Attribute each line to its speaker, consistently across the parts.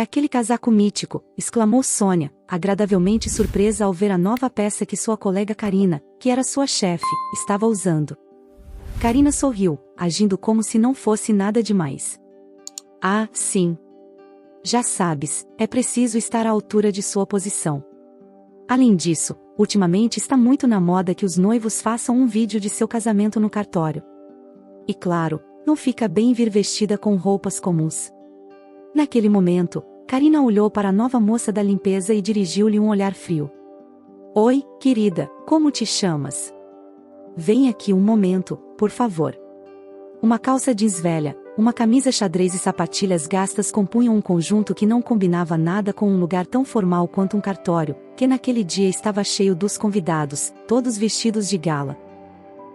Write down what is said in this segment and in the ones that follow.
Speaker 1: aquele casaco mítico, exclamou Sônia, agradavelmente surpresa ao ver a nova peça que sua colega Karina, que era sua chefe, estava usando. Karina sorriu, agindo como se não fosse nada demais. Ah, sim. Já sabes, é preciso estar à altura de sua posição. Além disso, ultimamente está muito na moda que os noivos façam um vídeo de seu casamento no cartório. E claro, não fica bem vir vestida com roupas comuns. Naquele momento, Karina olhou para a nova moça da limpeza e dirigiu-lhe um olhar frio. Oi, querida, como te chamas? Vem aqui um momento, por favor. Uma calça jeans velha, uma camisa xadrez e sapatilhas gastas compunham um conjunto que não combinava nada com um lugar tão formal quanto um cartório, que naquele dia estava cheio dos convidados, todos vestidos de gala.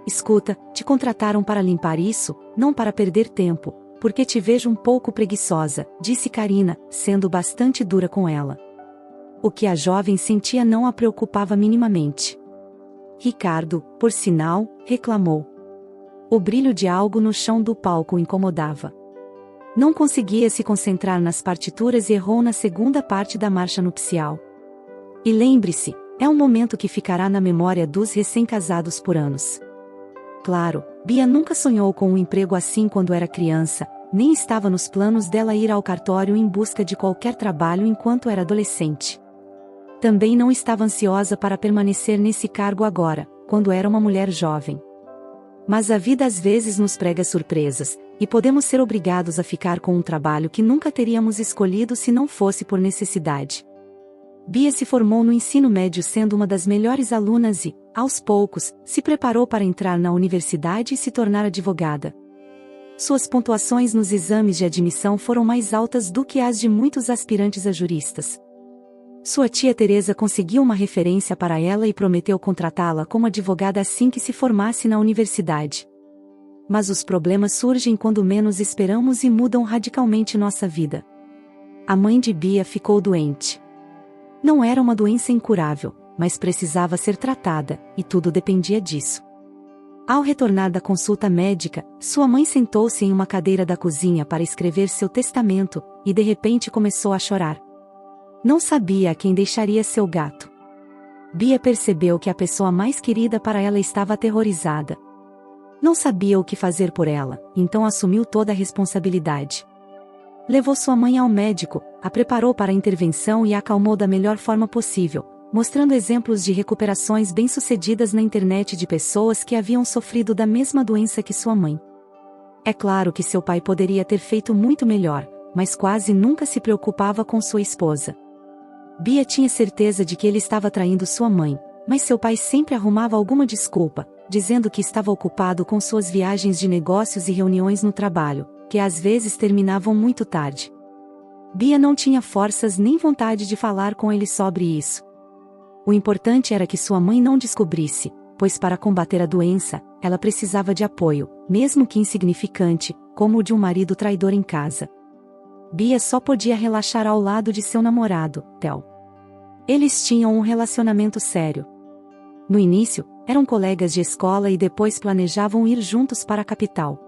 Speaker 1: Escuta, te contrataram para limpar isso, não para perder tempo, porque te vejo um pouco preguiçosa, disse Karina, sendo bastante dura com ela. O que a jovem sentia não a preocupava minimamente. Ricardo, por sinal, reclamou. O brilho de algo no chão do palco o incomodava. Não conseguia se concentrar nas partituras e errou na segunda parte da marcha nupcial. E lembre-se, é um momento que ficará na memória dos recém-casados por anos. Claro, Bia nunca sonhou com um emprego assim quando era criança, nem estava nos planos dela ir ao cartório em busca de qualquer trabalho enquanto era adolescente. Também não estava ansiosa para permanecer nesse cargo agora, quando era uma mulher jovem. Mas a vida às vezes nos prega surpresas, e podemos ser obrigados a ficar com um trabalho que nunca teríamos escolhido se não fosse por necessidade. Bia se formou no ensino médio sendo uma das melhores alunas e, aos poucos, se preparou para entrar na universidade e se tornar advogada. Suas pontuações nos exames de admissão foram mais altas do que as de muitos aspirantes a juristas. Sua tia Teresa conseguiu uma referência para ela e prometeu contratá-la como advogada assim que se formasse na universidade. Mas os problemas surgem quando menos esperamos e mudam radicalmente nossa vida. A mãe de Bia ficou doente. Não era uma doença incurável, mas precisava ser tratada, e tudo dependia disso. Ao retornar da consulta médica, sua mãe sentou-se em uma cadeira da cozinha para escrever seu testamento, e de repente começou a chorar. Não sabia a quem deixaria seu gato. Bia percebeu que a pessoa mais querida para ela estava aterrorizada. Não sabia o que fazer por ela, então assumiu toda a responsabilidade. Levou sua mãe ao médico, a preparou para a intervenção e a acalmou da melhor forma possível, mostrando exemplos de recuperações bem-sucedidas na internet de pessoas que haviam sofrido da mesma doença que sua mãe. É claro que seu pai poderia ter feito muito melhor, mas quase nunca se preocupava com sua esposa. Bia tinha certeza de que ele estava traindo sua mãe, mas seu pai sempre arrumava alguma desculpa, dizendo que estava ocupado com suas viagens de negócios e reuniões no trabalho, que às vezes terminavam muito tarde. Bia não tinha forças nem vontade de falar com ele sobre isso. O importante era que sua mãe não descobrisse, pois para combater a doença, ela precisava de apoio, mesmo que insignificante, como o de um marido traidor em casa. Bia só podia relaxar ao lado de seu namorado, Theo. Eles tinham um relacionamento sério. No início, eram colegas de escola e depois planejavam ir juntos para a capital.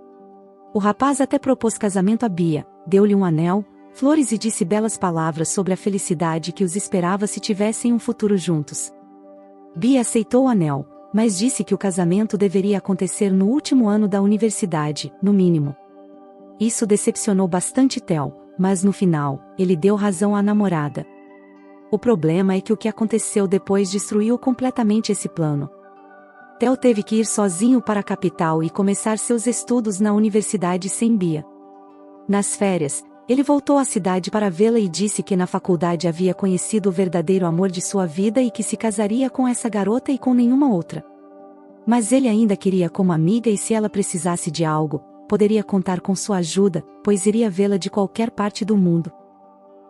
Speaker 1: O rapaz até propôs casamento a Bia, deu-lhe um anel, flores e disse belas palavras sobre a felicidade que os esperava se tivessem um futuro juntos. Bia aceitou o anel, mas disse que o casamento deveria acontecer no último ano da universidade, no mínimo. Isso decepcionou bastante Theo, mas no final, ele deu razão à namorada. O problema é que o que aconteceu depois destruiu completamente esse plano. Theo teve que ir sozinho para a capital e começar seus estudos na universidade sem Bia. Nas férias, ele voltou à cidade para vê-la e disse que na faculdade havia conhecido o verdadeiro amor de sua vida e que se casaria com essa garota e com nenhuma outra. Mas ele ainda queria como amiga e se ela precisasse de algo, poderia contar com sua ajuda, pois iria vê-la de qualquer parte do mundo.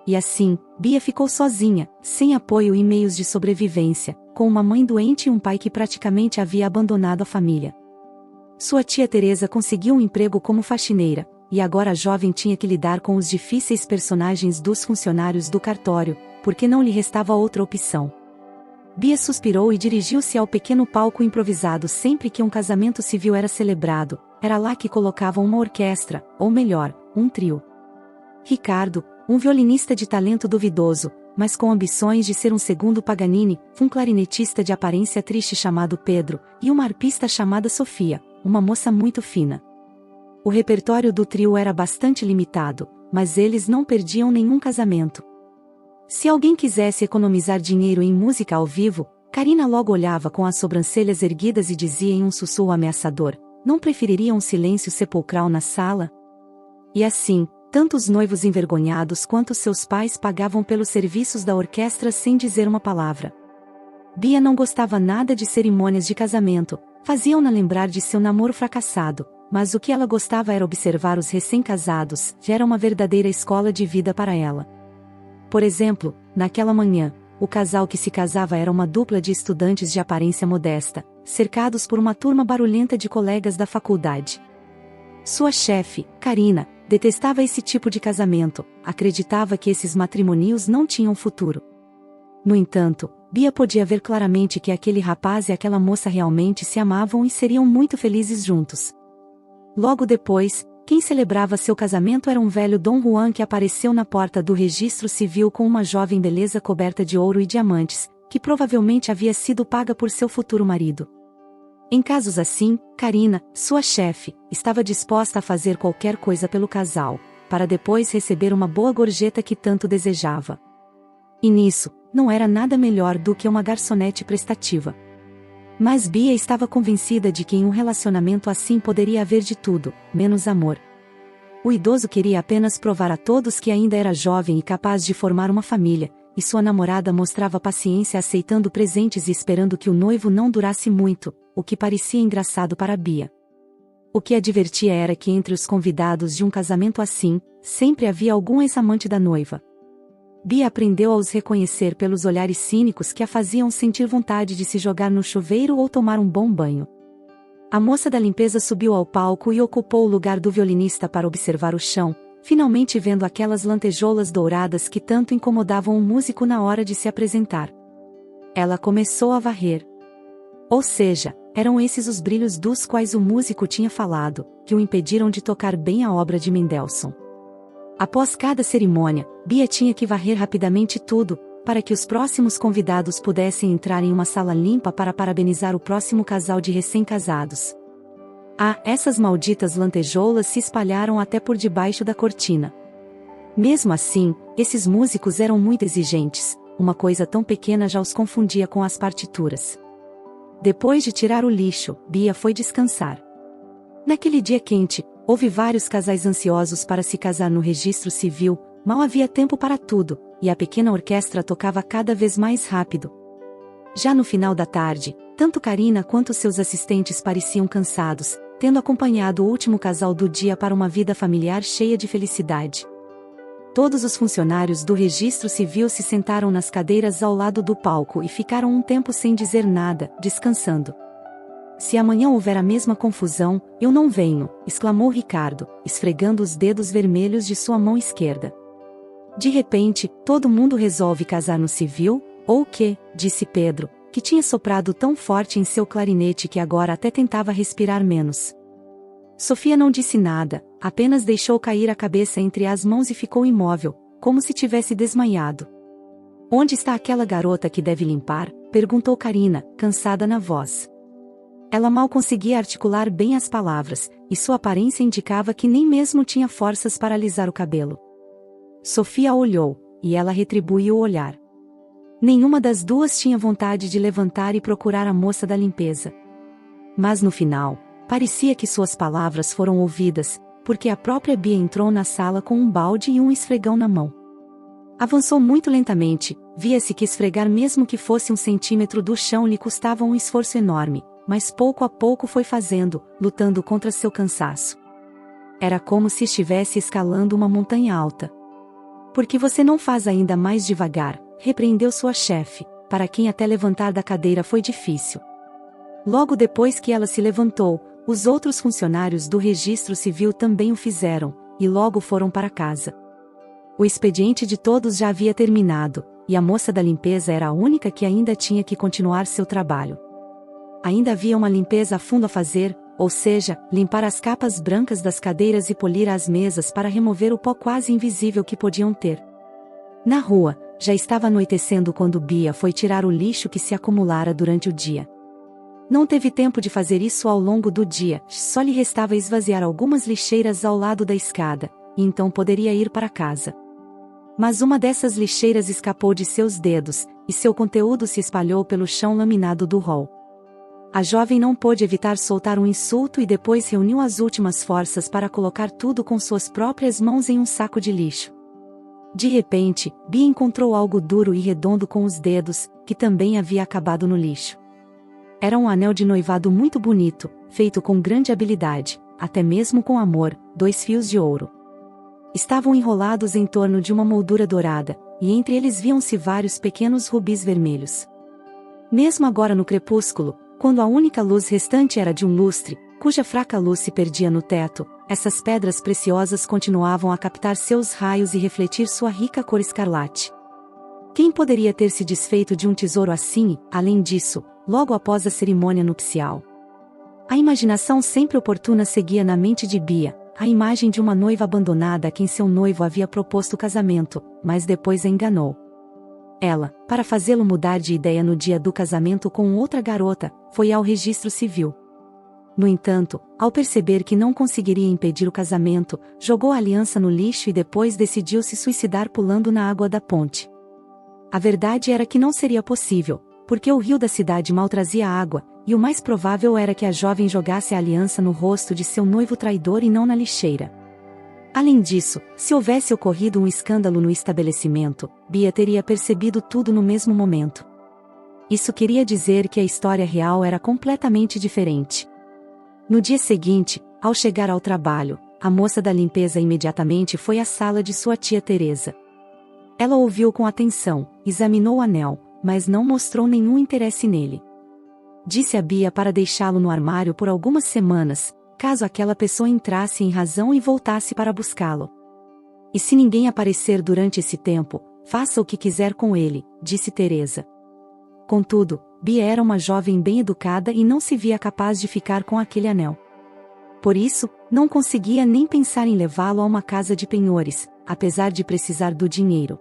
Speaker 1: E assim, Bia ficou sozinha, sem apoio e meios de sobrevivência, com uma mãe doente e um pai que praticamente havia abandonado a família. Sua tia Teresa conseguiu um emprego como faxineira, e agora a jovem tinha que lidar com os difíceis personagens dos funcionários do cartório, porque não lhe restava outra opção. Bia suspirou e dirigiu-se ao pequeno palco improvisado sempre que um casamento civil era celebrado. Era lá que colocavam uma orquestra, ou melhor, um trio. Ricardo, um violinista de talento duvidoso, mas com ambições de ser um segundo Paganini, um clarinetista de aparência triste chamado Pedro, e uma arpista chamada Sofia, uma moça muito fina. O repertório do trio era bastante limitado, mas eles não perdiam nenhum casamento. Se alguém quisesse economizar dinheiro em música ao vivo, Karina logo olhava com as sobrancelhas erguidas e dizia em um sussurro ameaçador: não preferiria um silêncio sepulcral na sala? E assim, tanto os noivos envergonhados quanto seus pais pagavam pelos serviços da orquestra sem dizer uma palavra. Bia não gostava nada de cerimônias de casamento, faziam-na lembrar de seu namoro fracassado, mas o que ela gostava era observar os recém-casados, já era uma verdadeira escola de vida para ela. Por exemplo, naquela manhã, o casal que se casava era uma dupla de estudantes de aparência modesta, cercados por uma turma barulhenta de colegas da faculdade. Sua chefe, Karina, detestava esse tipo de casamento, acreditava que esses matrimônios não tinham futuro. No entanto, Bia podia ver claramente que aquele rapaz e aquela moça realmente se amavam e seriam muito felizes juntos. Logo depois, quem celebrava seu casamento era um velho Dom Juan que apareceu na porta do registro civil com uma jovem beleza coberta de ouro e diamantes, que provavelmente havia sido paga por seu futuro marido. Em casos assim, Karina, sua chefe, estava disposta a fazer qualquer coisa pelo casal, para depois receber uma boa gorjeta que tanto desejava. E nisso, não era nada melhor do que uma garçonete prestativa. Mas Bia estava convencida de que em um relacionamento assim poderia haver de tudo, menos amor. O idoso queria apenas provar a todos que ainda era jovem e capaz de formar uma família, e sua namorada mostrava paciência aceitando presentes e esperando que o noivo não durasse muito, o que parecia engraçado para Bia. O que a divertia era que entre os convidados de um casamento assim, sempre havia algum ex-amante da noiva. Bia aprendeu a os reconhecer pelos olhares cínicos que a faziam sentir vontade de se jogar no chuveiro ou tomar um bom banho. A moça da limpeza subiu ao palco e ocupou o lugar do violinista para observar o chão, finalmente vendo aquelas lantejoulas douradas que tanto incomodavam o músico na hora de se apresentar. Ela começou a varrer. Ou seja, eram esses os brilhos dos quais o músico tinha falado, que o impediram de tocar bem a obra de Mendelssohn. Após cada cerimônia, Bia tinha que varrer rapidamente tudo, para que os próximos convidados pudessem entrar em uma sala limpa para parabenizar o próximo casal de recém-casados. Essas malditas lantejoulas se espalharam até por debaixo da cortina. Mesmo assim, esses músicos eram muito exigentes, uma coisa tão pequena já os confundia com as partituras. Depois de tirar o lixo, Bia foi descansar. Naquele dia quente, houve vários casais ansiosos para se casar no registro civil, mal havia tempo para tudo, e a pequena orquestra tocava cada vez mais rápido. Já no final da tarde, tanto Karina quanto seus assistentes pareciam cansados, tendo acompanhado o último casal do dia para uma vida familiar cheia de felicidade. Todos os funcionários do registro civil se sentaram nas cadeiras ao lado do palco e ficaram um tempo sem dizer nada, descansando. Se amanhã houver a mesma confusão, eu não venho, exclamou Ricardo, esfregando os dedos vermelhos de sua mão esquerda. De repente, todo mundo resolve casar no civil, ou o quê? Disse Pedro, que tinha soprado tão forte em seu clarinete que agora até tentava respirar menos. Sofia não disse nada, apenas deixou cair a cabeça entre as mãos e ficou imóvel, como se tivesse desmaiado. Onde está aquela garota que deve limpar? Perguntou Karina, cansada na voz. Ela mal conseguia articular bem as palavras, e sua aparência indicava que nem mesmo tinha forças para alisar o cabelo. Sofia olhou, e ela retribuiu o olhar. Nenhuma das duas tinha vontade de levantar e procurar a moça da limpeza. Mas no final, parecia que suas palavras foram ouvidas, porque a própria Bia entrou na sala com um balde e um esfregão na mão. Avançou muito lentamente, via-se que esfregar mesmo que fosse 1 centímetro do chão lhe custava um esforço enorme, mas pouco a pouco foi fazendo, lutando contra seu cansaço. Era como se estivesse escalando uma montanha alta. Por que você não faz ainda mais devagar? Repreendeu sua chefe, para quem até levantar da cadeira foi difícil. Logo depois que ela se levantou, os outros funcionários do registro civil também o fizeram, e logo foram para casa. O expediente de todos já havia terminado, e a moça da limpeza era a única que ainda tinha que continuar seu trabalho. Ainda havia uma limpeza a fundo a fazer, ou seja, limpar as capas brancas das cadeiras e polir as mesas para remover o pó quase invisível que podiam ter. Na rua, já estava anoitecendo quando Bia foi tirar o lixo que se acumulara durante o dia. Não teve tempo de fazer isso ao longo do dia, só lhe restava esvaziar algumas lixeiras ao lado da escada, e então poderia ir para casa. Mas uma dessas lixeiras escapou de seus dedos, e seu conteúdo se espalhou pelo chão laminado do hall. A jovem não pôde evitar soltar um insulto e depois reuniu as últimas forças para colocar tudo com suas próprias mãos em um saco de lixo. De repente, Bia encontrou algo duro e redondo com os dedos, que também havia acabado no lixo. Era um anel de noivado muito bonito, feito com grande habilidade, até mesmo com amor, 2 fios de ouro. Estavam enrolados em torno de uma moldura dourada, e entre eles viam-se vários pequenos rubis vermelhos. Mesmo agora no crepúsculo, quando a única luz restante era de um lustre, cuja fraca luz se perdia no teto, essas pedras preciosas continuavam a captar seus raios e refletir sua rica cor escarlate. Quem poderia ter se desfeito de um tesouro assim, além disso, logo após a cerimônia nupcial? A imaginação sempre oportuna seguia na mente de Bia, a imagem de uma noiva abandonada a quem seu noivo havia proposto casamento, mas depois a enganou. Ela, para fazê-lo mudar de ideia no dia do casamento com outra garota, foi ao registro civil. No entanto, ao perceber que não conseguiria impedir o casamento, jogou a aliança no lixo e depois decidiu se suicidar pulando na água da ponte. A verdade era que não seria possível, porque o rio da cidade mal trazia água, e o mais provável era que a jovem jogasse a aliança no rosto de seu noivo traidor e não na lixeira. Além disso, se houvesse ocorrido um escândalo no estabelecimento, Bia teria percebido tudo no mesmo momento. Isso queria dizer que a história real era completamente diferente. No dia seguinte, ao chegar ao trabalho, a moça da limpeza imediatamente foi à sala de sua tia Teresa. Ela ouviu com atenção, examinou o anel, mas não mostrou nenhum interesse nele. Disse a Bia para deixá-lo no armário por algumas semanas, caso aquela pessoa entrasse em razão e voltasse para buscá-lo. E se ninguém aparecer durante esse tempo, faça o que quiser com ele, disse Teresa. Contudo, Bia era uma jovem bem educada e não se via capaz de ficar com aquele anel. Por isso, não conseguia nem pensar em levá-lo a uma casa de penhores, apesar de precisar do dinheiro.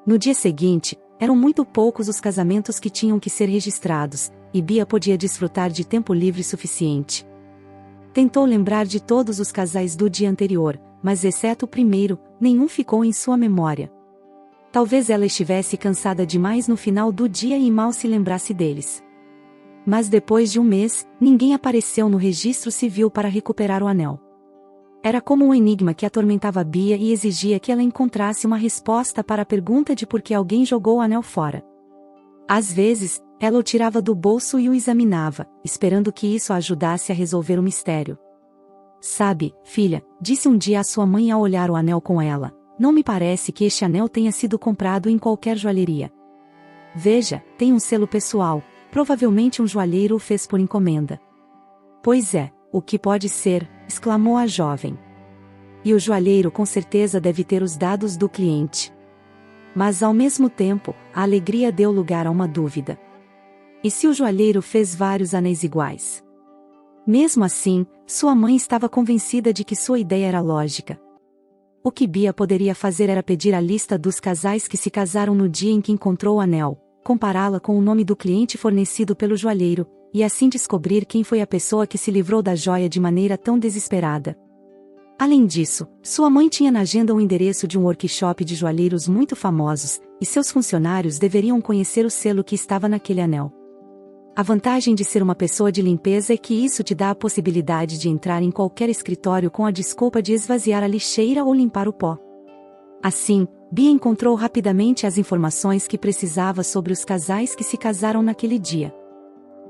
Speaker 1: No dia seguinte, eram muito poucos os casamentos que tinham que ser registrados, e Bia podia desfrutar de tempo livre suficiente. Tentou lembrar de todos os casais do dia anterior, mas exceto o primeiro, nenhum ficou em sua memória. Talvez ela estivesse cansada demais no final do dia e mal se lembrasse deles. Mas depois de um mês, ninguém apareceu no registro civil para recuperar o anel. Era como um enigma que atormentava Bia e exigia que ela encontrasse uma resposta para a pergunta de por que alguém jogou o anel fora. Às vezes, ela o tirava do bolso e o examinava, esperando que isso a ajudasse a resolver o mistério. Sabe, filha, disse um dia a sua mãe ao olhar o anel com ela, não me parece que este anel tenha sido comprado em qualquer joalheria. Veja, tem um selo pessoal, provavelmente um joalheiro o fez por encomenda. Pois é, o que pode ser, exclamou a jovem. E o joalheiro com certeza deve ter os dados do cliente. Mas ao mesmo tempo, a alegria deu lugar a uma dúvida. E se o joalheiro fez vários anéis iguais? Mesmo assim, sua mãe estava convencida de que sua ideia era lógica. O que Bia poderia fazer era pedir a lista dos casais que se casaram no dia em que encontrou o anel, compará-la com o nome do cliente fornecido pelo joalheiro, e assim descobrir quem foi a pessoa que se livrou da joia de maneira tão desesperada. Além disso, sua mãe tinha na agenda o endereço de um workshop de joalheiros muito famosos, e seus funcionários deveriam conhecer o selo que estava naquele anel. A vantagem de ser uma pessoa de limpeza é que isso te dá a possibilidade de entrar em qualquer escritório com a desculpa de esvaziar a lixeira ou limpar o pó. Assim, Bia encontrou rapidamente as informações que precisava sobre os casais que se casaram naquele dia.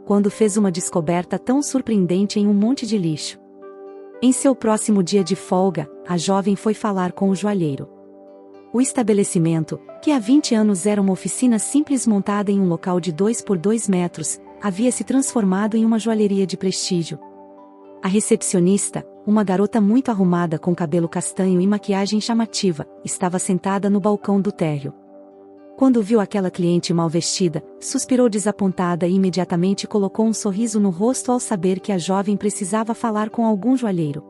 Speaker 1: Quando fez uma descoberta tão surpreendente em um monte de lixo. Em seu próximo dia de folga, a jovem foi falar com o joalheiro. O estabelecimento, que há 20 anos era uma oficina simples montada em um local de 2 por 2 metros, havia se transformado em uma joalheria de prestígio. A recepcionista, uma garota muito arrumada com cabelo castanho e maquiagem chamativa, estava sentada no balcão do térreo. Quando viu aquela cliente mal vestida, suspirou desapontada e imediatamente colocou um sorriso no rosto ao saber que a jovem precisava falar com algum joalheiro.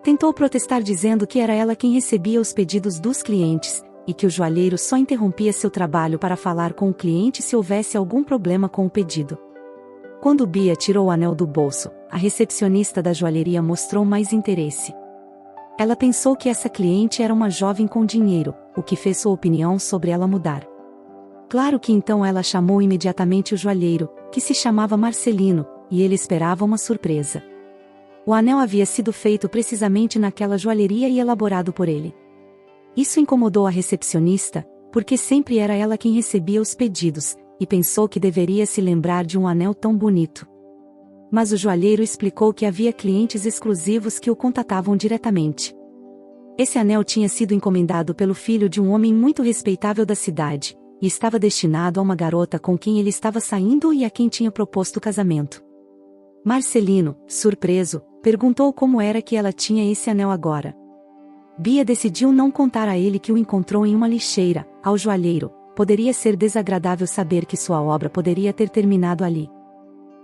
Speaker 1: Tentou protestar dizendo que era ela quem recebia os pedidos dos clientes, e que o joalheiro só interrompia seu trabalho para falar com o cliente se houvesse algum problema com o pedido. Quando Bia tirou o anel do bolso, a recepcionista da joalheria mostrou mais interesse. Ela pensou que essa cliente era uma jovem com dinheiro, o que fez sua opinião sobre ela mudar. Claro que então ela chamou imediatamente o joalheiro, que se chamava Marcelino, e ele esperava uma surpresa. O anel havia sido feito precisamente naquela joalheria e elaborado por ele. Isso incomodou a recepcionista, porque sempre era ela quem recebia os pedidos, e pensou que deveria se lembrar de um anel tão bonito. Mas o joalheiro explicou que havia clientes exclusivos que o contatavam diretamente. Esse anel tinha sido encomendado pelo filho de um homem muito respeitável da cidade, e estava destinado a uma garota com quem ele estava saindo e a quem tinha proposto o casamento. Marcelino, surpreso, perguntou como era que ela tinha esse anel agora. Bia decidiu não contar a ele que o encontrou em uma lixeira. Ao joalheiro, poderia ser desagradável saber que sua obra poderia ter terminado ali.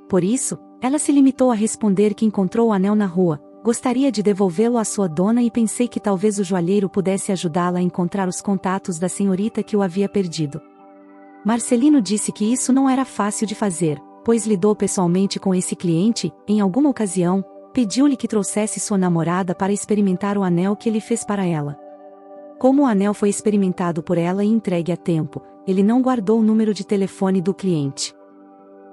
Speaker 1: Por isso, ela se limitou a responder que encontrou o anel na rua, gostaria de devolvê-lo à sua dona e pensei que talvez o joalheiro pudesse ajudá-la a encontrar os contatos da senhorita que o havia perdido. Marcelino disse que isso não era fácil de fazer, pois lidou pessoalmente com esse cliente. Em alguma ocasião, pediu-lhe que trouxesse sua namorada para experimentar o anel que ele fez para ela. Como o anel foi experimentado por ela e entregue a tempo, ele não guardou o número de telefone do cliente.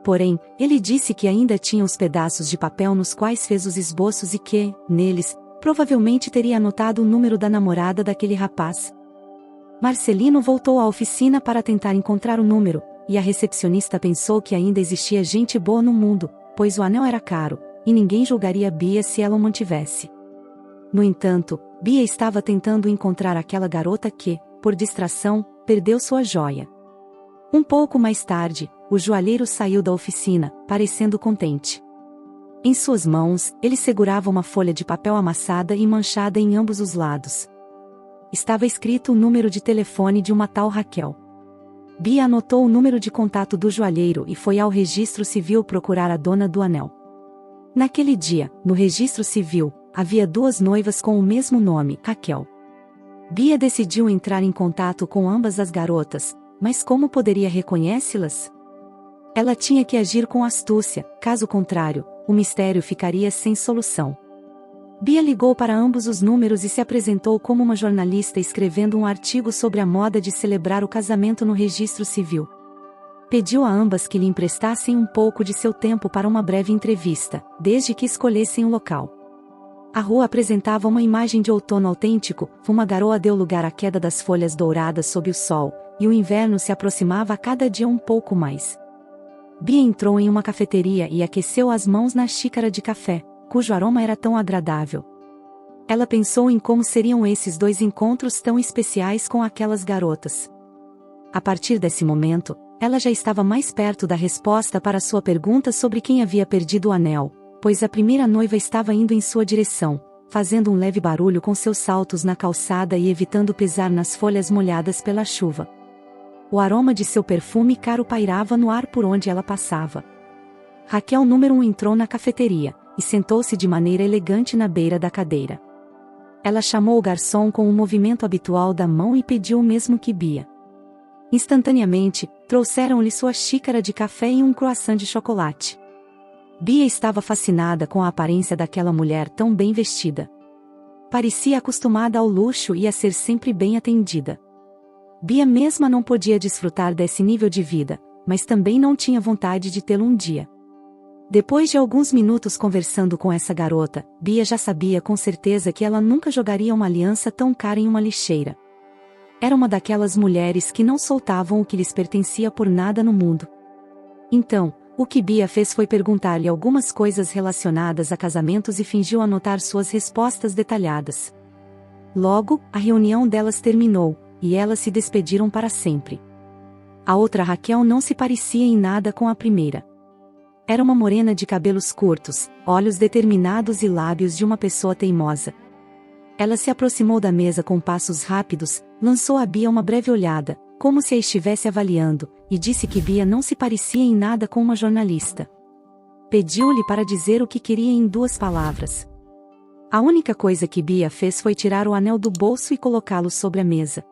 Speaker 1: Porém, ele disse que ainda tinha os pedaços de papel nos quais fez os esboços e que, neles, provavelmente teria anotado o número da namorada daquele rapaz. Marcelino voltou à oficina para tentar encontrar o número, e a recepcionista pensou que ainda existia gente boa no mundo, pois o anel era caro, e ninguém julgaria Bia se ela o mantivesse. No entanto, Bia estava tentando encontrar aquela garota que, por distração, perdeu sua joia. Um pouco mais tarde, o joalheiro saiu da oficina, parecendo contente. Em suas mãos, ele segurava uma folha de papel amassada e manchada em ambos os lados. Estava escrito o número de telefone de uma tal Raquel. Bia anotou o número de contato do joalheiro e foi ao registro civil procurar a dona do anel. Naquele dia, no registro civil, havia duas noivas com o mesmo nome, Raquel. Bia decidiu entrar em contato com ambas as garotas, mas como poderia reconhecê-las? Ela tinha que agir com astúcia, caso contrário, o mistério ficaria sem solução. Bia ligou para ambos os números e se apresentou como uma jornalista escrevendo um artigo sobre a moda de celebrar o casamento no registro civil. Pediu a ambas que lhe emprestassem um pouco de seu tempo para uma breve entrevista, desde que escolhessem o local. A rua apresentava uma imagem de outono autêntico, uma garoa deu lugar à queda das folhas douradas sob o sol, e o inverno se aproximava a cada dia um pouco mais. Bia entrou em uma cafeteria e aqueceu as mãos na xícara de café, cujo aroma era tão agradável. Ela pensou em como seriam esses dois encontros tão especiais com aquelas garotas. A partir desse momento, ela já estava mais perto da resposta para sua pergunta sobre quem havia perdido o anel, pois a primeira noiva estava indo em sua direção, fazendo um leve barulho com seus saltos na calçada e evitando pisar nas folhas molhadas pela chuva. O aroma de seu perfume caro pairava no ar por onde ela passava. Raquel número 1 entrou na cafeteria, e sentou-se de maneira elegante na beira da cadeira. Ela chamou o garçom com o movimento habitual da mão e pediu o mesmo que Bia. Instantaneamente, trouxeram-lhe sua xícara de café e um croissant de chocolate. Bia estava fascinada com a aparência daquela mulher tão bem vestida. Parecia acostumada ao luxo e a ser sempre bem atendida. Bia mesma não podia desfrutar desse nível de vida, mas também não tinha vontade de tê-lo um dia. Depois de alguns minutos conversando com essa garota, Bia já sabia com certeza que ela nunca jogaria uma aliança tão cara em uma lixeira. Era uma daquelas mulheres que não soltavam o que lhes pertencia por nada no mundo. Então, o que Bia fez foi perguntar-lhe algumas coisas relacionadas a casamentos e fingiu anotar suas respostas detalhadas. Logo, a reunião delas terminou, e elas se despediram para sempre. A outra Raquel não se parecia em nada com a primeira. Era uma morena de cabelos curtos, olhos determinados e lábios de uma pessoa teimosa. Ela se aproximou da mesa com passos rápidos, lançou a Bia uma breve olhada, como se a estivesse avaliando, e disse que Bia não se parecia em nada com uma jornalista. Pediu-lhe para dizer o que queria em 2 palavras. A única coisa que Bia fez foi tirar o anel do bolso e colocá-lo sobre a mesa.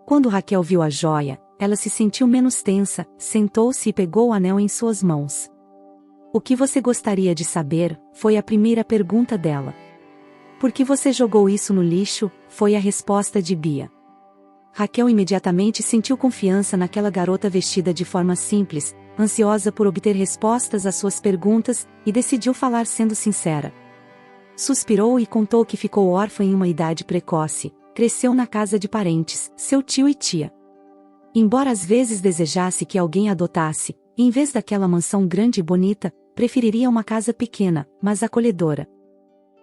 Speaker 1: Quando Raquel viu a joia, ela se sentiu menos tensa, sentou-se e pegou o anel em suas mãos. "O que você gostaria de saber?", foi a primeira pergunta dela. "Por que você jogou isso no lixo?", foi a resposta de Bia. Raquel imediatamente sentiu confiança naquela garota vestida de forma simples, ansiosa por obter respostas às suas perguntas, e decidiu falar sendo sincera. Suspirou e contou que ficou órfã em uma idade precoce, cresceu na casa de parentes, seu tio e tia. Embora às vezes desejasse que alguém a adotasse, em vez daquela mansão grande e bonita, preferiria uma casa pequena, mas acolhedora.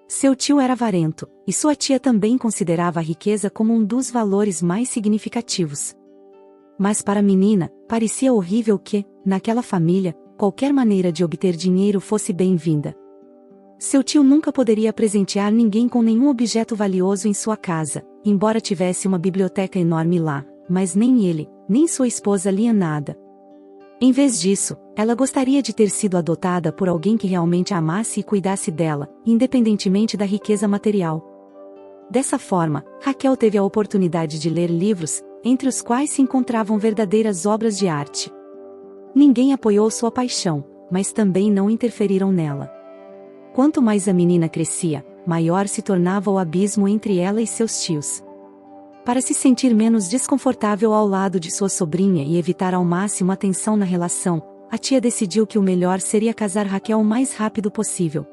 Speaker 1: Seu tio era avarento, e sua tia também considerava a riqueza como um dos valores mais significativos. Mas para a menina, parecia horrível que, naquela família, qualquer maneira de obter dinheiro fosse bem-vinda. Seu tio nunca poderia presentear ninguém com nenhum objeto valioso em sua casa, embora tivesse uma biblioteca enorme lá, mas nem ele, nem sua esposa liam nada. Em vez disso, ela gostaria de ter sido adotada por alguém que realmente a amasse e cuidasse dela, independentemente da riqueza material. Dessa forma, Raquel teve a oportunidade de ler livros, entre os quais se encontravam verdadeiras obras de arte. Ninguém apoiou sua paixão, mas também não interferiram nela. Quanto mais a menina crescia, maior se tornava o abismo entre ela e seus tios. Para se sentir menos desconfortável ao lado de sua sobrinha e evitar ao máximo a tensão na relação, a tia decidiu que o melhor seria casar Raquel o mais rápido possível.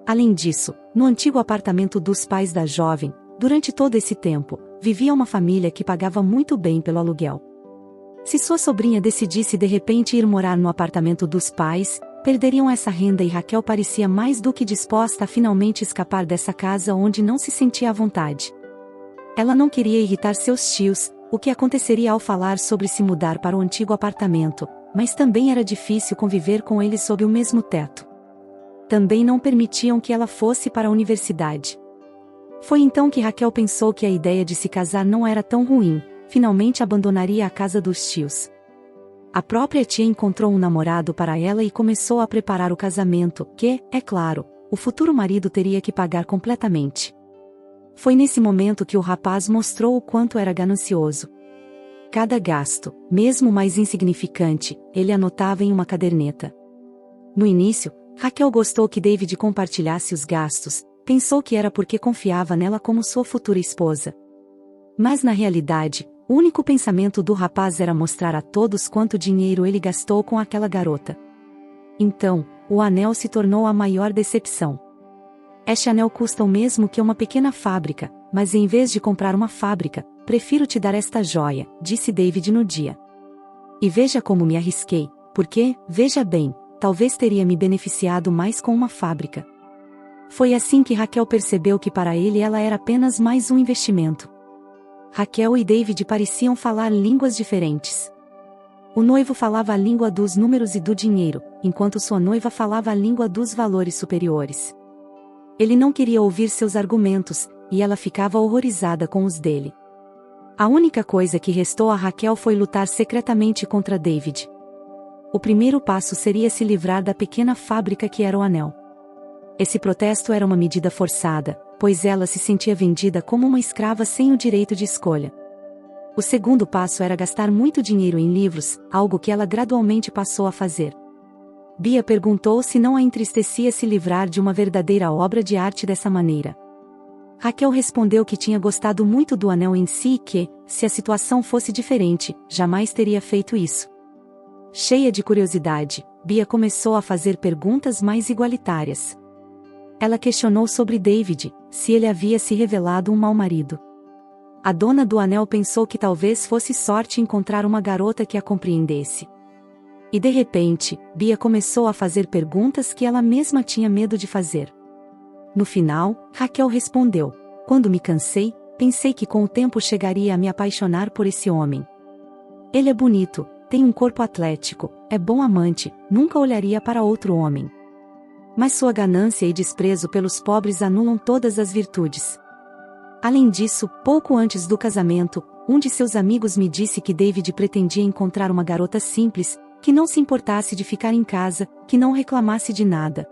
Speaker 1: Além disso, no antigo apartamento dos pais da jovem, durante todo esse tempo, vivia uma família que pagava muito bem pelo aluguel. Se sua sobrinha decidisse de repente ir morar no apartamento dos pais, perderiam essa renda e Raquel parecia mais do que disposta a finalmente escapar dessa casa onde não se sentia à vontade. Ela não queria irritar seus tios, o que aconteceria ao falar sobre se mudar para o antigo apartamento, mas também era difícil conviver com eles sob o mesmo teto. Também não permitiam que ela fosse para a universidade. Foi então que Raquel pensou que a ideia de se casar não era tão ruim, finalmente abandonaria a casa dos tios. A própria tia encontrou um namorado para ela e começou a preparar o casamento, que, é claro, o futuro marido teria que pagar completamente. Foi nesse momento que o rapaz mostrou o quanto era ganancioso. Cada gasto, mesmo mais insignificante, ele anotava em uma caderneta. No início, Raquel gostou que David compartilhasse os gastos, pensou que era porque confiava nela como sua futura esposa. Mas na realidade, o único pensamento do rapaz era mostrar a todos quanto dinheiro ele gastou com aquela garota. Então, o anel se tornou a maior decepção. "Este anel custa o mesmo que uma pequena fábrica, mas em vez de comprar uma fábrica, prefiro te dar esta joia", disse David no dia. "E veja como me arrisquei, porque, veja bem, talvez teria me beneficiado mais com uma fábrica." Foi assim que Raquel percebeu que para ele ela era apenas mais um investimento. Raquel e David pareciam falar línguas diferentes. O noivo falava a língua dos números e do dinheiro, enquanto sua noiva falava a língua dos valores superiores. Ele não queria ouvir seus argumentos, e ela ficava horrorizada com os dele. A única coisa que restou a Raquel foi lutar secretamente contra David. O primeiro passo seria se livrar da pequena fábrica que era o anel. Esse protesto era uma medida forçada, pois ela se sentia vendida como uma escrava sem o direito de escolha. O segundo passo era gastar muito dinheiro em livros, algo que ela gradualmente passou a fazer. Bia perguntou se não a entristecia se livrar de uma verdadeira obra de arte dessa maneira. Raquel respondeu que tinha gostado muito do anel em si e que, se a situação fosse diferente, jamais teria feito isso. Cheia de curiosidade, Bia começou a fazer perguntas mais igualitárias. Ela questionou sobre David, se ele havia se revelado um mau marido. A dona do anel pensou que talvez fosse sorte encontrar uma garota que a compreendesse. E de repente, Bia começou a fazer perguntas que ela mesma tinha medo de fazer. No final, Raquel respondeu: "Quando me cansei, pensei que com o tempo chegaria a me apaixonar por esse homem. Ele é bonito, tem um corpo atlético, é bom amante, nunca olharia para outro homem. Mas sua ganância e desprezo pelos pobres anulam todas as virtudes. Além disso, pouco antes do casamento, um de seus amigos me disse que David pretendia encontrar uma garota simples, que não se importasse de ficar em casa, que não reclamasse de nada.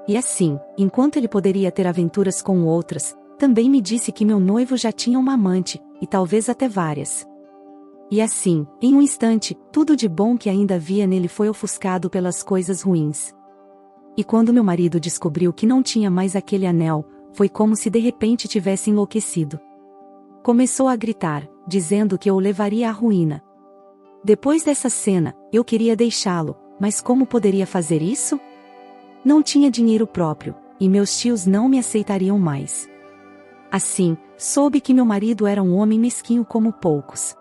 Speaker 1: E assim, enquanto ele poderia ter aventuras com outras, também me disse que meu noivo já tinha uma amante, e talvez até várias. E assim, em um instante, tudo de bom que ainda havia nele foi ofuscado pelas coisas ruins. E quando meu marido descobriu que não tinha mais aquele anel, foi como se de repente tivesse enlouquecido. Começou a gritar, dizendo que eu o levaria à ruína. Depois dessa cena, eu queria deixá-lo, mas como poderia fazer isso? Não tinha dinheiro próprio, e meus tios não me aceitariam mais. Assim, soube que meu marido era um homem mesquinho como poucos.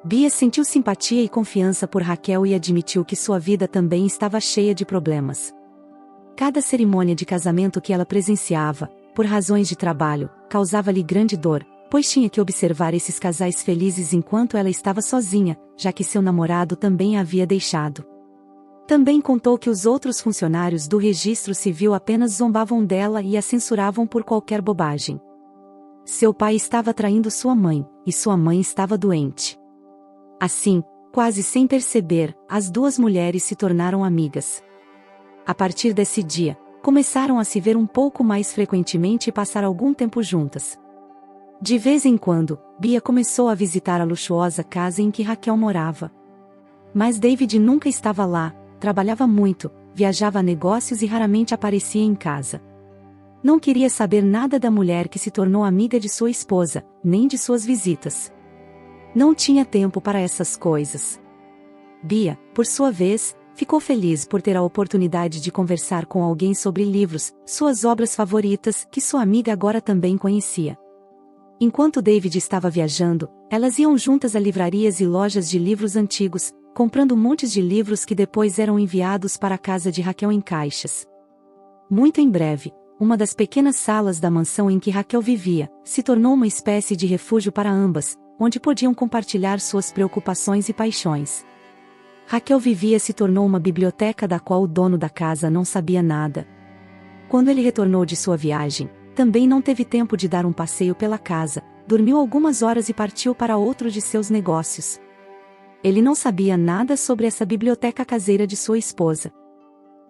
Speaker 1: Bia sentiu simpatia e confiança por Raquel e admitiu que sua vida também estava cheia de problemas. Cada cerimônia de casamento que ela presenciava, por razões de trabalho, causava-lhe grande dor, pois tinha que observar esses casais felizes enquanto ela estava sozinha, já que seu namorado também a havia deixado. Também contou que os outros funcionários do registro civil apenas zombavam dela e a censuravam por qualquer bobagem. Seu pai estava traindo sua mãe, e sua mãe estava doente. Assim, quase sem perceber, as duas mulheres se tornaram amigas. A partir desse dia, começaram a se ver um pouco mais frequentemente e passar algum tempo juntas. De vez em quando, Bia começou a visitar a luxuosa casa em que Raquel morava. Mas David nunca estava lá, trabalhava muito, viajava a negócios e raramente aparecia em casa. Não queria saber nada da mulher que se tornou amiga de sua esposa, nem de suas visitas. Não tinha tempo para essas coisas. Bia, por sua vez, ficou feliz por ter a oportunidade de conversar com alguém sobre livros, suas obras favoritas, que sua amiga agora também conhecia. Enquanto David estava viajando, elas iam juntas a livrarias e lojas de livros antigos, comprando montes de livros que depois eram enviados para a casa de Raquel em caixas. Muito em breve, uma das pequenas salas da mansão em que Raquel vivia, se tornou uma espécie de refúgio para ambas, onde podiam compartilhar suas preocupações e paixões. Raquel vivia se tornou uma biblioteca da qual o dono da casa não sabia nada. Quando ele retornou de sua viagem, também não teve tempo de dar um passeio pela casa, dormiu algumas horas e partiu para outro de seus negócios. Ele não sabia nada sobre essa biblioteca caseira de sua esposa.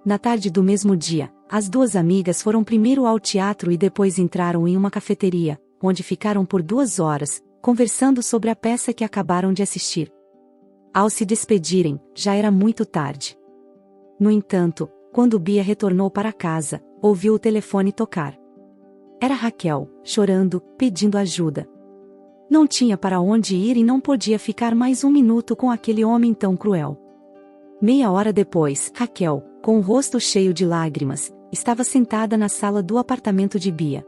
Speaker 1: Na tarde do mesmo dia, as duas amigas foram primeiro ao teatro e depois entraram em uma cafeteria, onde ficaram por 2 horas, conversando sobre a peça que acabaram de assistir. Ao se despedirem, já era muito tarde. No entanto, quando Bia retornou para casa, ouviu o telefone tocar. Era Raquel, chorando, pedindo ajuda. Não tinha para onde ir e não podia ficar mais 1 minuto com aquele homem tão cruel. Meia hora depois, Raquel, com o rosto cheio de lágrimas, estava sentada na sala do apartamento de Bia.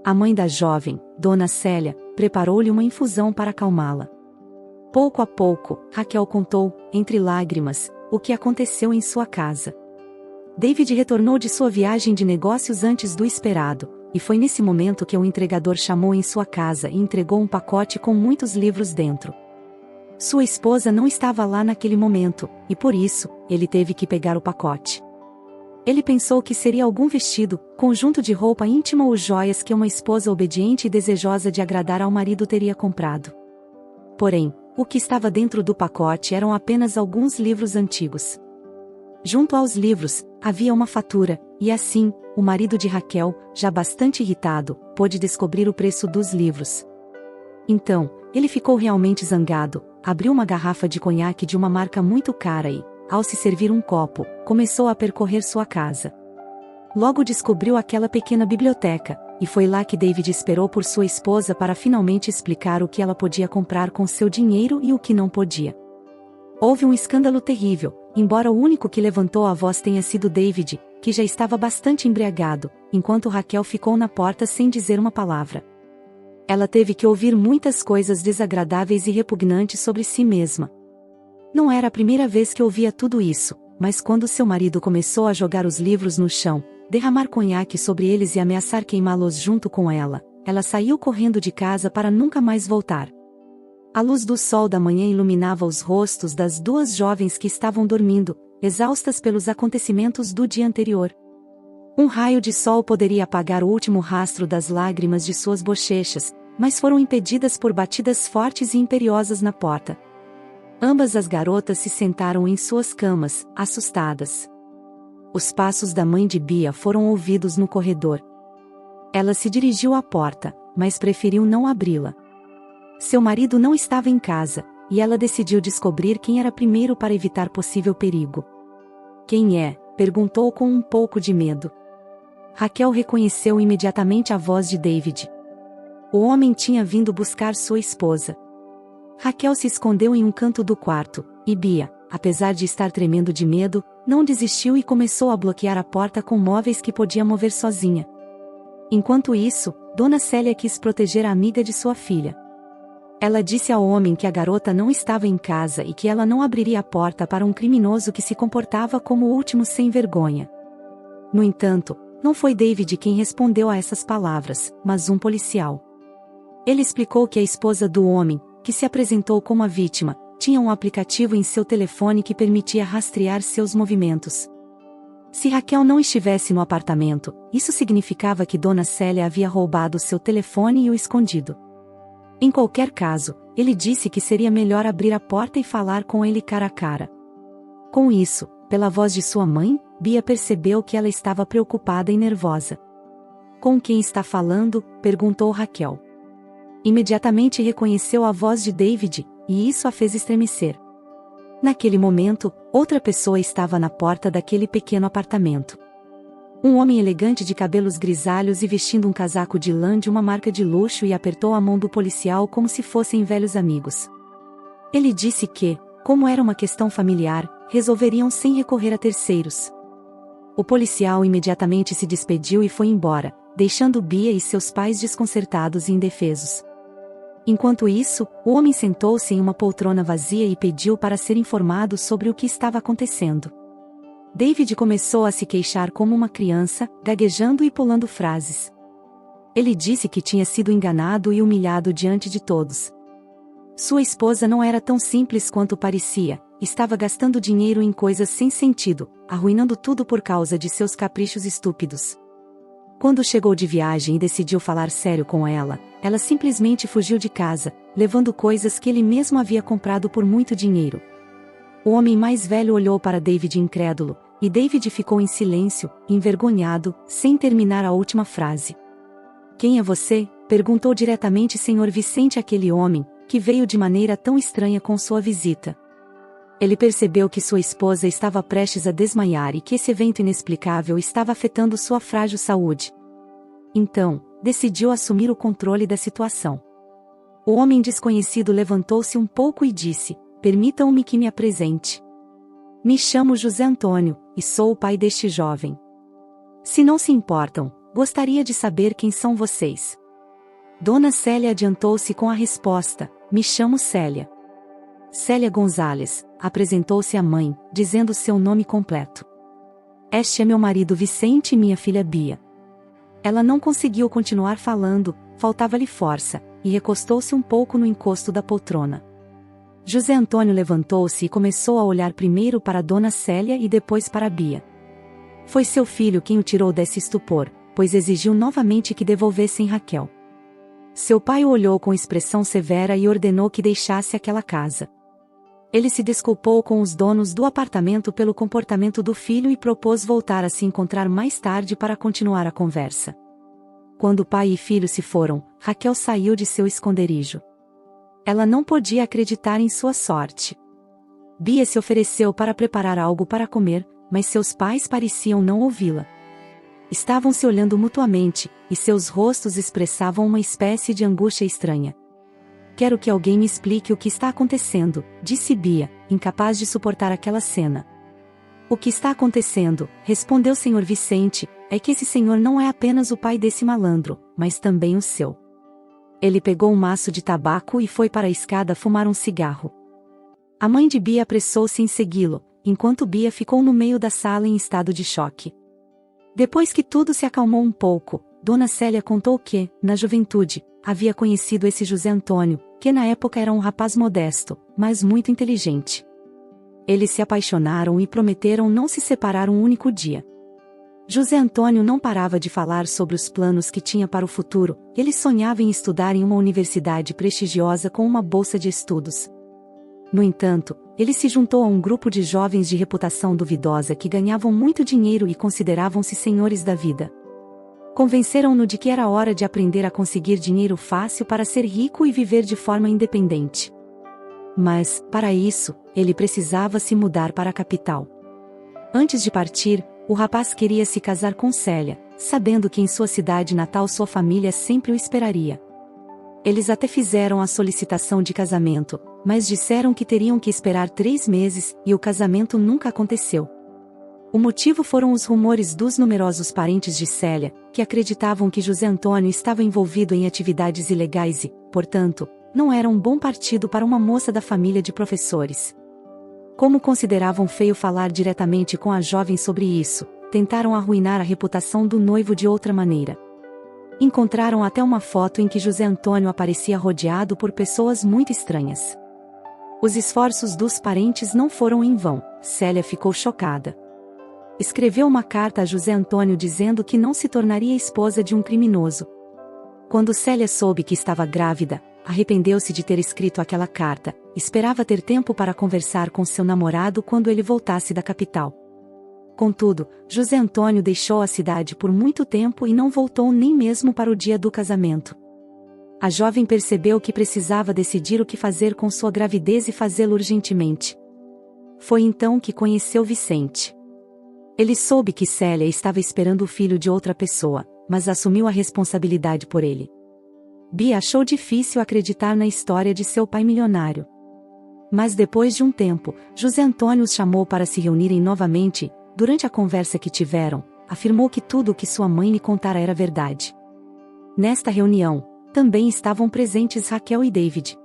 Speaker 1: A mãe da jovem, Dona Célia, preparou-lhe uma infusão para acalmá-la. Pouco a pouco, Raquel contou, entre lágrimas, o que aconteceu em sua casa. David retornou de sua viagem de negócios antes do esperado, e foi nesse momento que o entregador chamou em sua casa e entregou um pacote com muitos livros dentro. Sua esposa não estava lá naquele momento, e por isso, ele teve que pegar o pacote. Ele pensou que seria algum vestido, conjunto de roupa íntima ou joias que uma esposa obediente e desejosa de agradar ao marido teria comprado. Porém, o que estava dentro do pacote eram apenas alguns livros antigos. Junto aos livros, havia uma fatura, e assim, o marido de Raquel, já bastante irritado, pôde descobrir o preço dos livros. Então, ele ficou realmente zangado, abriu uma garrafa de conhaque de uma marca muito cara e, ao se servir um copo, começou a percorrer sua casa. Logo descobriu aquela pequena biblioteca, e foi lá que David esperou por sua esposa para finalmente explicar o que ela podia comprar com seu dinheiro e o que não podia. Houve um escândalo terrível, embora o único que levantou a voz tenha sido David, que já estava bastante embriagado, enquanto Raquel ficou na porta sem dizer uma palavra. Ela teve que ouvir muitas coisas desagradáveis e repugnantes sobre si mesma. Não era a primeira vez que ouvia tudo isso, mas quando seu marido começou a jogar os livros no chão, derramar conhaque sobre eles e ameaçar queimá-los junto com ela, ela saiu correndo de casa para nunca mais voltar. A luz do sol da manhã iluminava os rostos das duas jovens que estavam dormindo, exaustas pelos acontecimentos do dia anterior. Um raio de sol poderia apagar o último rastro das lágrimas de suas bochechas, mas foram impedidas por batidas fortes e imperiosas na porta. Ambas as garotas se sentaram em suas camas, assustadas. Os passos da mãe de Bia foram ouvidos no corredor. Ela se dirigiu à porta, mas preferiu não abri-la. Seu marido não estava em casa, e ela decidiu descobrir quem era primeiro para evitar possível perigo. "Quem é?", perguntou com um pouco de medo. Raquel reconheceu imediatamente a voz de David. O homem tinha vindo buscar sua esposa. Raquel se escondeu em um canto do quarto, e Bia, apesar de estar tremendo de medo, não desistiu e começou a bloquear a porta com móveis que podia mover sozinha. Enquanto isso, Dona Célia quis proteger a amiga de sua filha. Ela disse ao homem que a garota não estava em casa e que ela não abriria a porta para um criminoso que se comportava como o último sem vergonha. No entanto, não foi David quem respondeu a essas palavras, mas um policial. Ele explicou que a esposa do homem, que se apresentou como a vítima, tinha um aplicativo em seu telefone que permitia rastrear seus movimentos. Se Raquel não estivesse no apartamento, isso significava que Dona Célia havia roubado seu telefone e o escondido. Em qualquer caso, ele disse que seria melhor abrir a porta e falar com ele cara a cara. Com isso, pela voz de sua mãe, Bia percebeu que ela estava preocupada e nervosa. "Com quem está falando?", perguntou Raquel. Imediatamente reconheceu a voz de David, e isso a fez estremecer. Naquele momento, outra pessoa estava na porta daquele pequeno apartamento. Um homem elegante de cabelos grisalhos e vestindo um casaco de lã de uma marca de luxo e apertou a mão do policial como se fossem velhos amigos. Ele disse que, como era uma questão familiar, resolveriam sem recorrer a terceiros. O policial imediatamente se despediu e foi embora, deixando Bia e seus pais desconcertados e indefesos. Enquanto isso, o homem sentou-se em uma poltrona vazia e pediu para ser informado sobre o que estava acontecendo. David começou a se queixar como uma criança, gaguejando e pulando frases. Ele disse que tinha sido enganado e humilhado diante de todos. Sua esposa não era tão simples quanto parecia, estava gastando dinheiro em coisas sem sentido, arruinando tudo por causa de seus caprichos estúpidos. Quando chegou de viagem e decidiu falar sério com ela, ela simplesmente fugiu de casa, levando coisas que ele mesmo havia comprado por muito dinheiro. O homem mais velho olhou para David incrédulo, e David ficou em silêncio, envergonhado, sem terminar a última frase. "Quem é você?", perguntou diretamente Sr. Vicente àquele homem, que veio de maneira tão estranha com sua visita. Ele percebeu que sua esposa estava prestes a desmaiar e que esse evento inexplicável estava afetando sua frágil saúde. Então, decidiu assumir o controle da situação. O homem desconhecido levantou-se um pouco e disse: "Permitam-me que me apresente. Me chamo José Antônio, e sou o pai deste jovem. Se não se importam, gostaria de saber quem são vocês." Dona Célia adiantou-se com a resposta: "Me chamo Célia." Célia Gonzalez, apresentou-se a mãe, dizendo seu nome completo. "Este é meu marido Vicente e minha filha Bia." Ela não conseguiu continuar falando, faltava-lhe força, e recostou-se um pouco no encosto da poltrona. José Antônio levantou-se e começou a olhar primeiro para Dona Célia e depois para Bia. Foi seu filho quem o tirou desse estupor, pois exigiu novamente que devolvessem Raquel. Seu pai o olhou com expressão severa e ordenou que deixasse aquela casa. Ele se desculpou com os donos do apartamento pelo comportamento do filho e propôs voltar a se encontrar mais tarde para continuar a conversa. Quando pai e filho se foram, Raquel saiu de seu esconderijo. Ela não podia acreditar em sua sorte. Bia se ofereceu para preparar algo para comer, mas seus pais pareciam não ouvi-la. Estavam se olhando mutuamente, e seus rostos expressavam uma espécie de angústia estranha. "Quero que alguém me explique o que está acontecendo", disse Bia, incapaz de suportar aquela cena. "O que está acontecendo", respondeu Sr. Vicente, "é que esse senhor não é apenas o pai desse malandro, mas também o seu." Ele pegou um maço de tabaco e foi para a escada fumar um cigarro. A mãe de Bia apressou-se em segui-lo, enquanto Bia ficou no meio da sala em estado de choque. Depois que tudo se acalmou um pouco, Dona Célia contou que, na juventude, havia conhecido esse José Antônio, que na época era um rapaz modesto, mas muito inteligente. Eles se apaixonaram e prometeram não se separar um único dia. José Antônio não parava de falar sobre os planos que tinha para o futuro. Ele sonhava em estudar em uma universidade prestigiosa com uma bolsa de estudos. No entanto, ele se juntou a um grupo de jovens de reputação duvidosa que ganhavam muito dinheiro e consideravam-se senhores da vida. Convenceram-no de que era hora de aprender a conseguir dinheiro fácil para ser rico e viver de forma independente. Mas, para isso, ele precisava se mudar para a capital. Antes de partir, o rapaz queria se casar com Célia, sabendo que em sua cidade natal sua família sempre o esperaria. Eles até fizeram a solicitação de casamento, mas disseram que teriam que esperar 3 meses, e o casamento nunca aconteceu. O motivo foram os rumores dos numerosos parentes de Célia, que acreditavam que José Antônio estava envolvido em atividades ilegais e, portanto, não era um bom partido para uma moça da família de professores. Como consideravam feio falar diretamente com a jovem sobre isso, tentaram arruinar a reputação do noivo de outra maneira. Encontraram até uma foto em que José Antônio aparecia rodeado por pessoas muito estranhas. Os esforços dos parentes não foram em vão. Célia ficou chocada. Escreveu uma carta a José Antônio dizendo que não se tornaria esposa de um criminoso. Quando Célia soube que estava grávida, arrependeu-se de ter escrito aquela carta. Esperava ter tempo para conversar com seu namorado quando ele voltasse da capital. Contudo, José Antônio deixou a cidade por muito tempo e não voltou nem mesmo para o dia do casamento. A jovem percebeu que precisava decidir o que fazer com sua gravidez e fazê-lo urgentemente. Foi então que conheceu Vicente. Ele soube que Célia estava esperando o filho de outra pessoa, mas assumiu a responsabilidade por ele. Bia achou difícil acreditar na história de seu pai milionário. Mas depois de um tempo, José Antônio os chamou para se reunirem novamente. Durante a conversa que tiveram, afirmou que tudo o que sua mãe lhe contara era verdade. Nesta reunião, também estavam presentes Raquel e David.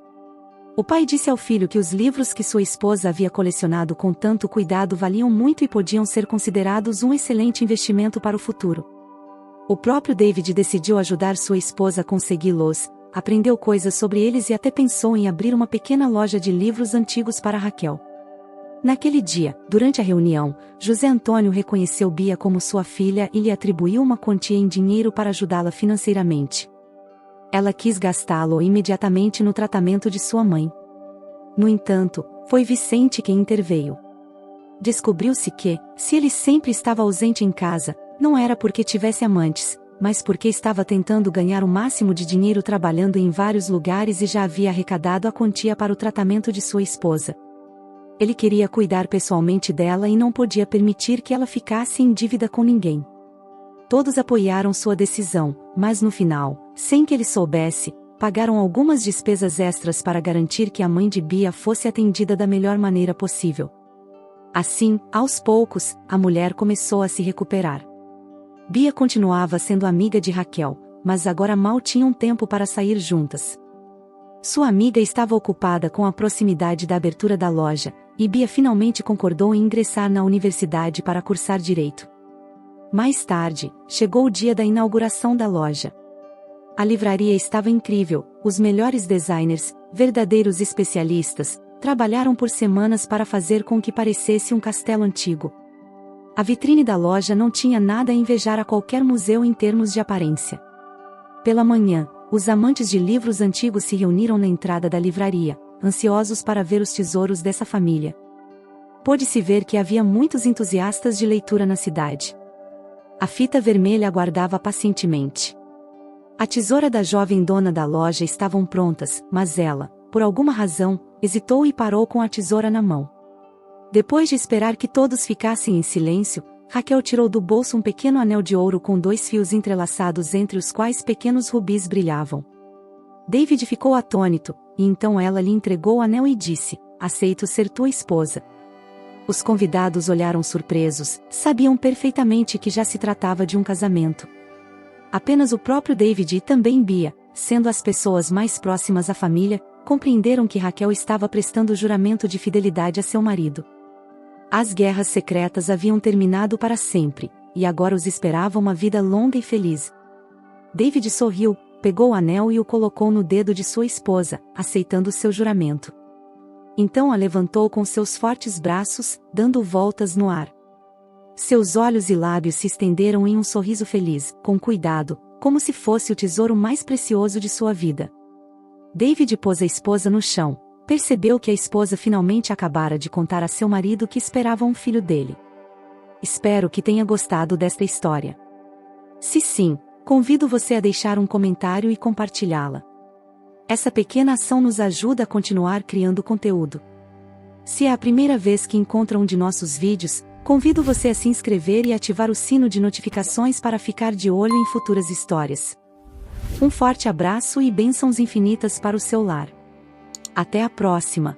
Speaker 1: O pai disse ao filho que os livros que sua esposa havia colecionado com tanto cuidado valiam muito e podiam ser considerados um excelente investimento para o futuro. O próprio David decidiu ajudar sua esposa a consegui-los, aprendeu coisas sobre eles e até pensou em abrir uma pequena loja de livros antigos para Raquel. Naquele dia, durante a reunião, José Antônio reconheceu Bia como sua filha e lhe atribuiu uma quantia em dinheiro para ajudá-la financeiramente. Ela quis gastá-lo imediatamente no tratamento de sua mãe. No entanto, foi Vicente quem interveio. Descobriu-se que, se ele sempre estava ausente em casa, não era porque tivesse amantes, mas porque estava tentando ganhar o máximo de dinheiro trabalhando em vários lugares e já havia arrecadado a quantia para o tratamento de sua esposa. Ele queria cuidar pessoalmente dela e não podia permitir que ela ficasse em dívida com ninguém. Todos apoiaram sua decisão, mas no final, sem que ele soubesse, pagaram algumas despesas extras para garantir que a mãe de Bia fosse atendida da melhor maneira possível. Assim, aos poucos, a mulher começou a se recuperar. Bia continuava sendo amiga de Raquel, mas agora mal tinham tempo para sair juntas. Sua amiga estava ocupada com a proximidade da abertura da loja, e Bia finalmente concordou em ingressar na universidade para cursar direito. Mais tarde, chegou o dia da inauguração da loja. A livraria estava incrível, os melhores designers, verdadeiros especialistas, trabalharam por semanas para fazer com que parecesse um castelo antigo. A vitrine da loja não tinha nada a invejar a qualquer museu em termos de aparência. Pela manhã, os amantes de livros antigos se reuniram na entrada da livraria, ansiosos para ver os tesouros dessa família. Pôde-se ver que havia muitos entusiastas de leitura na cidade. A fita vermelha aguardava pacientemente. A tesoura da jovem dona da loja estavam prontas, mas ela, por alguma razão, hesitou e parou com a tesoura na mão. Depois de esperar que todos ficassem em silêncio, Raquel tirou do bolso um pequeno anel de ouro com 2 fios entrelaçados entre os quais pequenos rubis brilhavam. David ficou atônito, e então ela lhe entregou o anel e disse: "Aceito ser tua esposa." Os convidados olharam surpresos, sabiam perfeitamente que já se tratava de um casamento. Apenas o próprio David e também Bia, sendo as pessoas mais próximas à família, compreenderam que Raquel estava prestando juramento de fidelidade a seu marido. As guerras secretas haviam terminado para sempre, e agora os esperava uma vida longa e feliz. David sorriu, pegou o anel e o colocou no dedo de sua esposa, aceitando seu juramento. Então a levantou com seus fortes braços, dando voltas no ar. Seus olhos e lábios se estenderam em um sorriso feliz, com cuidado, como se fosse o tesouro mais precioso de sua vida. David pôs a esposa no chão. Percebeu que a esposa finalmente acabara de contar a seu marido que esperava um filho dele. Espero que tenha gostado desta história. Se sim, convido você a deixar um comentário e compartilhá-la. Essa pequena ação nos ajuda a continuar criando conteúdo. Se é a primeira vez que encontra um de nossos vídeos, convido você a se inscrever e ativar o sino de notificações para ficar de olho em futuras histórias. Um forte abraço e bênçãos infinitas para o seu lar. Até a próxima!